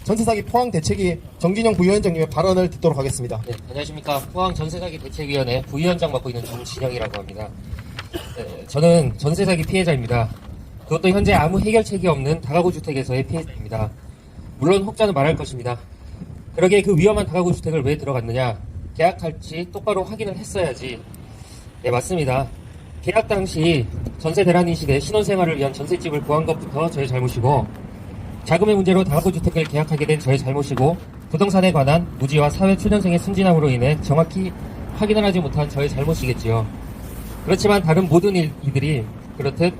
전세사기 포항대책위 정진영 부위원장님의 발언을 듣도록 하겠습니다. 네, 안녕하십니까. 포항 전세사기 대책위원회 부위원장 맡고 있는 정진영이라고 합니다. 저는 전세사기 피해자입니다. 그것도 현재 아무 해결책이 없는 다가구 주택에서의 피해자입니다. 물론 혹자는 말할 것입니다. 그러게 그 위험한 다가구 주택을 왜 들어갔느냐? 계약할지 똑바로 확인을 했어야지. 네, 맞습니다. 계약 당시 전세 대란인 시대 신혼생활을 위한 전셋집을 구한 것부터 저의 잘못이고, 자금의 문제로 다가구 주택을 계약하게 된 저의 잘못이고, 부동산에 관한 무지와 사회 초년생의 순진함으로 인해 정확히 확인을 하지 못한 저의 잘못이겠지요. 그렇지만 다른 모든 이들이 그렇듯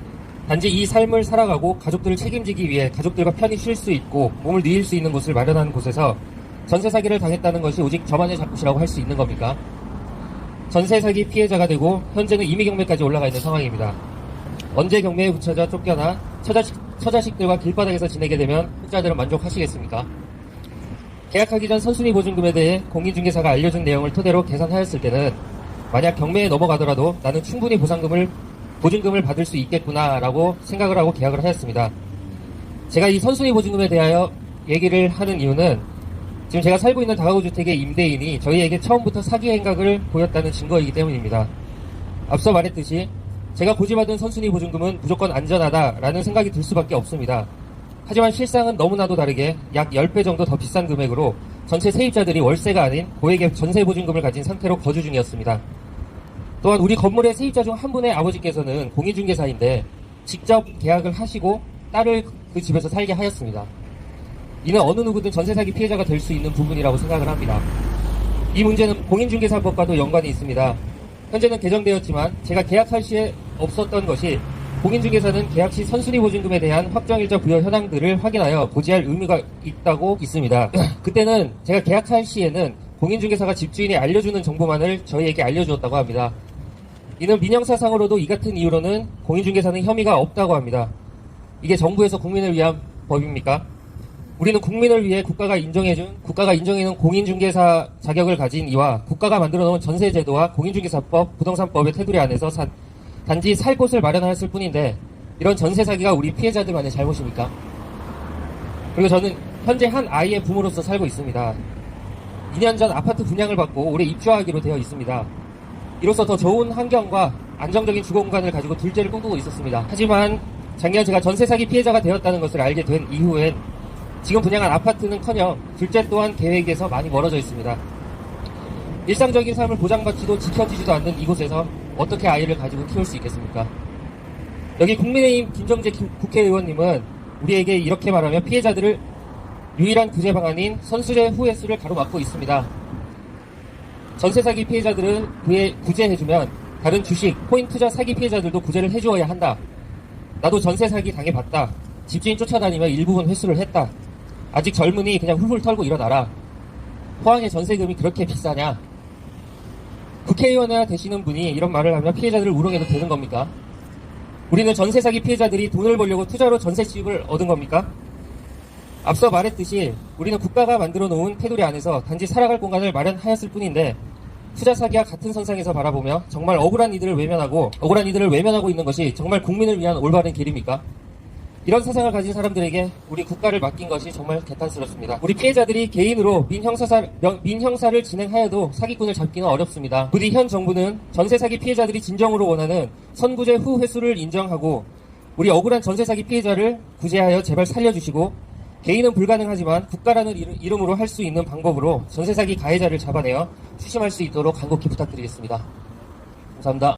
단지 이 삶을 살아가고 가족들을 책임지기 위해 가족들과 편히 쉴 수 있고 몸을 누일 수 있는 곳을 마련하는 곳에서 전세 사기를 당했다는 것이 오직 저만의 잘못이라고 할 수 있는 겁니까? 전세 사기 피해자가 되고 현재는 임의 경매까지 올라가 있는 상황입니다. 언제 경매에 붙여져 쫓겨나 처자식들과 길바닥에서 지내게 되면 흑자들은 만족하시겠습니까? 계약하기 전 선순위 보증금에 대해 공인중개사가 알려준 내용을 토대로 계산하였을 때는 만약 경매에 넘어가더라도 나는 충분히 보증금을 받을 수 있겠구나라고 생각을 하고 계약을 하였습니다. 제가 이 선순위 보증금에 대하여 얘기를 하는 이유는 지금 제가 살고 있는 다가구 주택의 임대인이 저희에게 처음부터 사기 행각을 보였다는 증거이기 때문입니다. 앞서 말했듯이 제가 고지받은 선순위 보증금은 무조건 안전하다라는 생각이 들 수밖에 없습니다. 하지만 실상은 너무나도 다르게 약 10배 정도 더 비싼 금액으로 전체 세입자들이 월세가 아닌 고액의 전세 보증금을 가진 상태로 거주 중이었습니다. 또한 우리 건물의 세입자 중 한 분의 아버지께서는 공인중개사인데 직접 계약을 하시고 딸을 그 집에서 살게 하였습니다. 이는 어느 누구든 전세 사기 피해자가 될 수 있는 부분이라고 생각을 합니다. 이 문제는 공인중개사법과도 연관이 있습니다. 현재는 개정되었지만 제가 계약할 시에 없었던 것이 공인중개사는 계약 시 선순위 보증금에 대한 확정일자 부여 현황들을 확인하여 고지할 의무가 있다고 있습니다. 그때는 제가 계약할 시에는 공인중개사가 집주인이 알려주는 정보만을 저희에게 알려주었다고 합니다. 이는 민형사상으로도 이 같은 이유로는 공인중개사는 혐의가 없다고 합니다. 이게 정부에서 국민을 위한 법입니까? 우리는 국민을 위해 국가가 인정해준 공인중개사 자격을 가진 이와 국가가 만들어놓은 전세제도와 공인중개사법, 부동산법의 테두리 안에서 단지 살 곳을 마련하였을 뿐인데 이런 전세 사기가 우리 피해자들만의 잘못입니까? 그리고 저는 현재 한 아이의 부모로서 살고 있습니다. 2년 전 아파트 분양을 받고 올해 입주하기로 되어 있습니다. 이로써 더 좋은 환경과 안정적인 주거 공간을 가지고 둘째를 꿈꾸고 있었습니다. 하지만 작년 제가 전세 사기 피해자가 되었다는 것을 알게 된 이후엔 지금 분양한 아파트는커녕 둘째 또한 계획에서 많이 멀어져 있습니다. 일상적인 삶을 보장받지도 지켜지지도 않는 이곳에서 어떻게 아이를 가지고 키울 수 있겠습니까? 여기 국민의힘 김정재 국회의원님은 우리에게 이렇게 말하며 피해자들을 유일한 구제 방안인 선수재 후회수를 가로막고 있습니다. 전세 사기 피해자들은 그에 구제해주면 다른 주식, 코인 투자 사기 피해자들도 구제를 해주어야 한다. 나도 전세 사기 당해봤다. 집주인 쫓아다니며 일부분 회수를 했다. 아직 젊으니 그냥 훌훌 털고 일어나라. 포항의 전세금이 그렇게 비싸냐? 국회의원이나 되시는 분이 이런 말을 하면 피해자들을 우롱해도 되는 겁니까? 우리는 전세 사기 피해자들이 돈을 벌려고 투자로 전세집을 얻은 겁니까? 앞서 말했듯이 우리는 국가가 만들어 놓은 테두리 안에서 단지 살아갈 공간을 마련하였을 뿐인데 투자 사기와 같은 선상에서 바라보며 정말 억울한 이들을 외면하고 있는 것이 정말 국민을 위한 올바른 길입니까? 이런 사상을 가진 사람들에게 우리 국가를 맡긴 것이 정말 개탄스럽습니다. 우리 피해자들이 개인으로 민형사를 진행하여도 사기꾼을 잡기는 어렵습니다. 부디 현 정부는 전세 사기 피해자들이 진정으로 원하는 선구제 후 회수를 인정하고 우리 억울한 전세 사기 피해자를 구제하여 제발 살려주시고, 개인은 불가능하지만 국가라는 이름으로 할 수 있는 방법으로 전세 사기 가해자를 잡아내어 추심할 수 있도록 간곡히 부탁드리겠습니다. 감사합니다.